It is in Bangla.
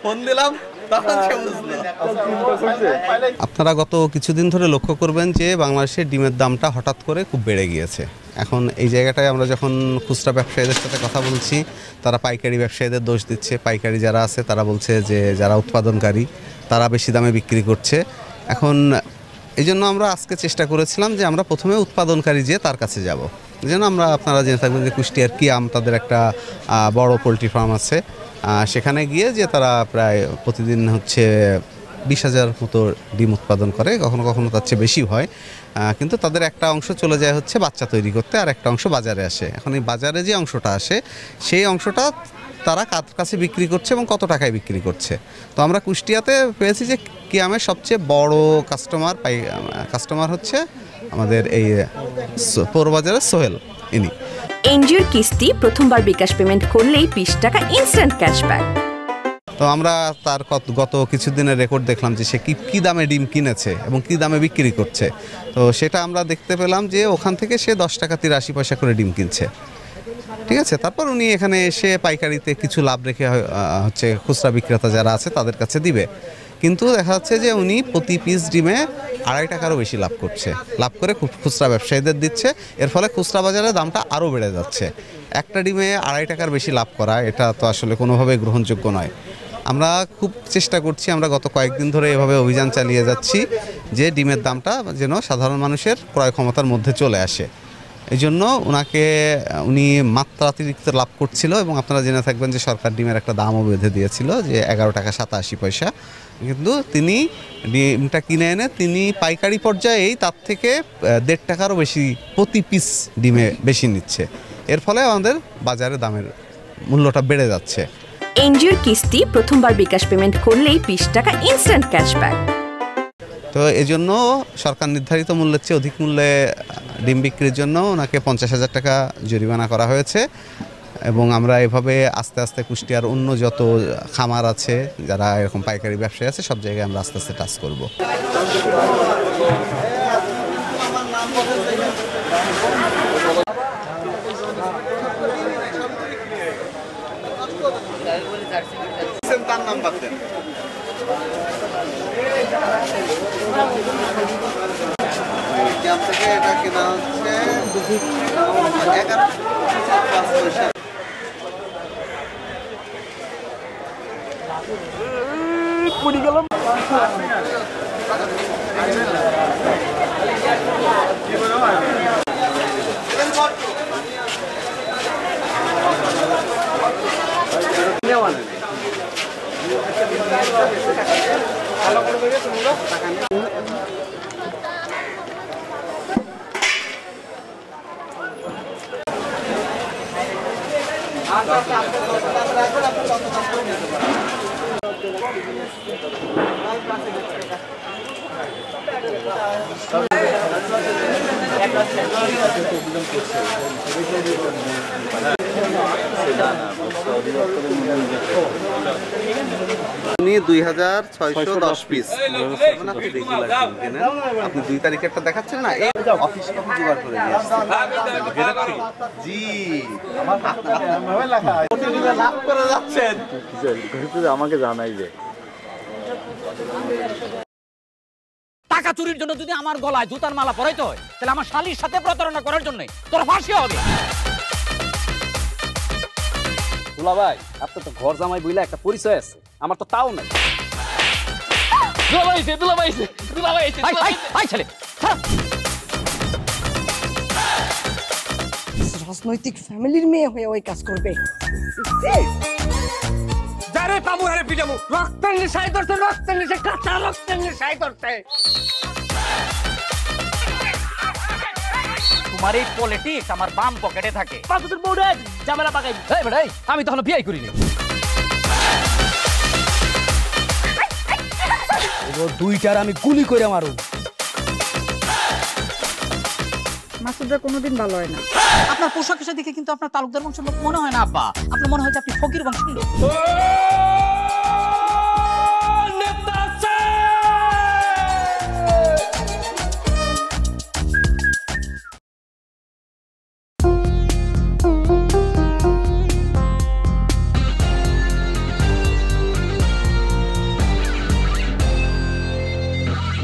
ফোন দিলাম, আপনারা গত কিছুদিন ধরে লক্ষ্য করবেন যে বাংলাদেশের ডিমের দামটা হঠাৎ করে খুব বেড়ে গিয়েছে। এখন এই জায়গাটায় আমরা যখন খুচরা ব্যবসায়ীদের সাথে কথা বলছি, তারা পাইকারি ব্যবসায়ীদের দোষ দিচ্ছে। পাইকারি যারা আছে তারা বলছে যে যারা উৎপাদনকারী তারা বেশি দামে বিক্রি করছে। এখন এই জন্য আমরা আজকে চেষ্টা করেছিলাম যে আমরা প্রথমে উৎপাদনকারী যে তার কাছে যাব। এই জন্য আমরা আপনারা জেনে থাকবেন যে কুষ্টিয়ার কিয়াম তাদের একটা বড় পোলট্রি ফার্ম আছে, সেখানে গিয়ে যে তারা প্রায় প্রতিদিন হচ্ছে 20,000 মতো ডিম উৎপাদন করে, কখনো কখনো তার চেয়ে বেশি হয়। কিন্তু তাদের একটা অংশ চলে যায় হচ্ছে বাচ্চা তৈরি করতে, আর একটা অংশ বাজারে আসে। এখন এই বাজারে যে অংশটা আসে সেই অংশটা তারা কার কাছে বিক্রি করছে এবং কত টাকায় বিক্রি করছে। তো আমরা কুষ্টিয়াতে পেয়েছি যে কিয়ামের সবচেয়ে বড় কাস্টমার হচ্ছে আমাদের এই পৌরবাজারের সোহেল। ইনি এনজিওর কিস্তি প্রথমবার বিকাশ পেমেন্ট করলেই 20 টাকা ইনস্ট্যান্ট ক্যাশব্যাক। তো আমরা তার গত কিছুদিনের রেকর্ড দেখলাম যে সে কি দামে ডিম কিনেছে এবং কি দামে বিক্রি করছে। তো সেটা আমরা দেখতে পেলাম যে ওখান থেকে সে 10 টাকা 83 পয়সা করে ডিম কিনছে। ঠিক আছে, তারপর উনি এখানে এসে পাইকারিতে কিছু লাভ রেখে হচ্ছে খুচরা বিক্রেতা যারা আছে তাদের কাছে দিবে। কিন্তু দেখা যাচ্ছে যে উনি প্রতি পিস ডিমে 2.5 টাকারও বেশি লাভ করছে, লাভ করে খুচরা ব্যবসায়ীদের দিচ্ছে। এর ফলে খুচরা বাজারে দামটা আরও বেড়ে যাচ্ছে। একটা ডিমে 2.5 টাকার বেশি লাভ করা এটা তো আসলে কোনোভাবেই গ্রহণযোগ্য নয়। আমরা খুব চেষ্টা করছি, আমরা গত কয়েকদিন ধরে এভাবে অভিযান চালিয়ে যাচ্ছি যে ডিমের দামটা যেন সাধারণ মানুষের ক্রয় ক্ষমতার মধ্যে চলে আসে। এই জন্য উনি মাত্রাতিরিক্ত লাভ করছিল এবং আপনারা জেনে থাকবেন যে সরকার ডিমের একটা দামও বেঁধে দিয়েছিল যে 11 টাকা 87 পয়সা। কিন্তু তিনি ডিমটা কিনে এনে তিনি পাইকারি পর্যায়েই তার থেকে 1.5 টাকারও বেশি প্রতি পিস ডিমে বেশি নিচ্ছে। এর ফলে আমাদের বাজারে দামের মূল্যটা বেড়ে যাচ্ছে। এনজিওর কিস্তি প্রথমবার বিকাশ পেমেন্ট করলেই 20 টাকা ইনস্ট্যান্ট ক্যাশব্যাক। তো এজন্য সরকার নির্ধারিত মূল্যের চেয়ে অধিক মূল্যে ডিম বিক্রির জন্য ওনাকে 50,000 টাকা জরিমানা করা হয়েছে। এবং আমরা এভাবে আস্তে আস্তে কুষ্টিয়ার অন্য যত খামার আছে যারা এরকম পাইকারি ব্যবসায়ী আছে সব জায়গায় আমরা আস্তে আস্তে টাচ করব। তার নাম্বার দেন। থেকে এটা কেনা হচ্ছে 11.5 পয়সা। পড়ে গেলাম। উনি 2,610 পিস। আপনি 2 তারিখেরটা দেখাচ্ছেন না, এই অফিস কপি জোগাড় করে নিয়ে আসছেন। জি লাভ করে যাচ্ছেন, আমাকে জানাই যে টাকা চুরির জন্য যদি আমার গলায় জুতার মালা পরাইতে হয় তাহলে আমার শালীর সাথে প্রতারণা করার জন্য তোর ফাঁসি হবে। দুলা ভাই, আপনার তো ঘর জামাই বইলা একটা পরিচয় আছে, আমার তো তাও নাই। রাজনৈতিক ফ্যামিলির মেয়ে হয়ে ওই কাজ করবে। যারে পাবো আরে পিটাবো, রক্তের নেশায় ধরতে, রক্তের নেশায়, কাঁচা রক্তের নেশায় ধরতে। তোমার এই পলিটিক্স আমার বাম পকেটে থাকে। পাঁচুদের বউরে ঝামেলা পাকাই। এই বেটাই, আমি তখন বিয়ে করিনি। দুইটার আমি গুলি করে মারু। মাসুদরা কোনোদিন ভালো হয় না। আপনার পোশাক আশাক দেখে কিন্তু আপনার তালুকদার বংশের লোক মনে হয় না আব্বা, আপনার মনে হয় যে আপনি ফকির বংশের লোক।